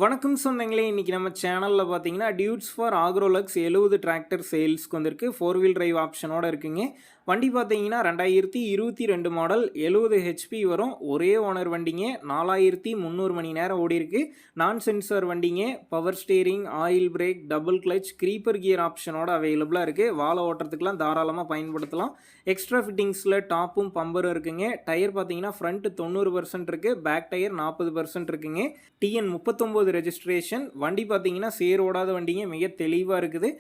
வணக்கம் சொந்தங்களே, இன்னைக்கு நம்ம சேனலில் பார்த்தீங்கன்னா டியூட்ஸ் ஃபார் ஆக்ரோலக்ஸ் 70 டிராக்டர் சேல்ஸ்க்கு வந்திருக்கு. 4 வீல் டிரைவ் ஆப்ஷனோட இருக்குங்க. வண்டி பார்த்தீங்கன்னா 2022 மாடல் 70 ஹெச்பி வரும். ஒரே ஓனர் வண்டிங்க. 4300 மணி நேரம் ஓடி இருக்கு. நான் சென்சார் வண்டிங்க. Power steering, oil brake, double clutch, creeper gear ஆப்ஷனோட அவைலபிளாக இருக்குது. வாழை ஓட்டுறதுக்கெலாம் தாராளமாக பயன்படுத்தலாம். எக்ஸ்ட்ரா ஃபிட்டிங்ஸில் டாப்பும் பம்பரும் இருக்குங்க. டயர் பார்த்தீங்கன்னா ஃப்ரண்ட் 90% இருக்குது, பேக் டயர் 40% இருக்குங்க. TN 39 registration. வண்டி பார்த்தீங்கன்னா சேர் ஓடாத வண்டிங்க, மிக தெளிவாக இருக்குது.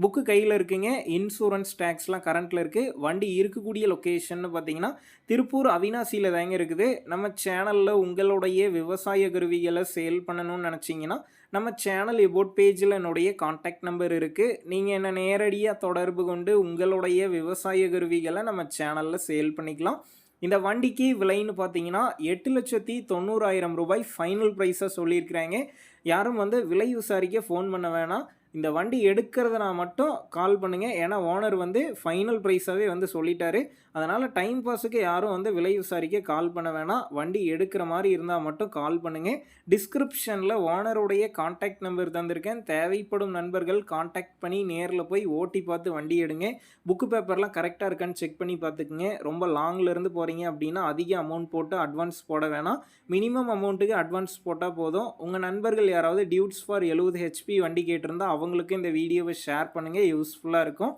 புக்கு கையில் இருக்குங்க. இன்சூரன்ஸ் டேக்ஸ்லாம் கரண்ட்டில் இருக்குது. வண்டி இருக்கக்கூடிய லொக்கேஷன் பார்த்தீங்கன்னா திருப்பூர் அவினாசியில் தாங்க இருக்குது. நம்ம சேனலில் உங்களுடைய விவசாய கருவிகளை சேல் பண்ணணும்னு நினச்சிங்கன்னா நம்ம சேனல் எபோட் பேஜில் என்னுடைய கான்டாக்ட் நம்பர் இருக்குது. நீங்கள் என்ன நேரடியாக தொடர்பு கொண்டு உங்களுடைய விவசாய கருவிகளை நம்ம சேனலில் சேல் பண்ணிக்கலாம். இந்த வண்டிக்கு விலைன்னு பார்த்தீங்கன்னா 8,90,000 ரூபாய் ஃபைனல் ப்ரைஸாக சொல்லியிருக்கிறாங்க. யாரும் விலை விசாரிக்க ஃபோன் பண்ண வேணாம். இந்த வண்டி எடுக்கிறதுனா மட்டும் கால் பண்ணுங்கள். ஏன்னா ஓனர் ஃபைனல் ப்ரைஸாகவே சொல்லிட்டாரு. அதனால் டைம் பாஸுக்கு யாரும் விலை விசாரிக்க கால் பண்ண வேணாம். வண்டி எடுக்கிற மாதிரி இருந்தால் மட்டும் கால் பண்ணுங்கள். டிஸ்கிரிப்ஷனில் ஓனருடைய கான்டாக்ட் நம்பர் தந்திருக்கேன். தேவைப்படும் நண்பர்கள் கான்டாக்ட் பண்ணி நேரில் போய் ஓட்டி பார்த்து வண்டி எடுங்க. புக்கு பேப்பர்லாம் கரெக்டாக இருக்கான்னு செக் பண்ணி பார்த்துக்குங்க. ரொம்ப லாங்லேருந்து போகிறீங்க அப்படின்னா அதிக அமௌண்ட் போட்டு அட்வான்ஸ் போட வேணாம். மினிமம் அமௌண்ட்டுக்கு அட்வான்ஸ் போட்டால் போதும். உங்கள் நண்பர்கள் யாராவது டியூட்ஸ் ஃபார் 70 ஹெச்பி வண்டி கேட்டிருந்தால் அவங்களுக்கு இந்த வீடியோவை ஷேர் பண்ணுங்கள். யூஸ்ஃபுல்லாக இருக்கும்.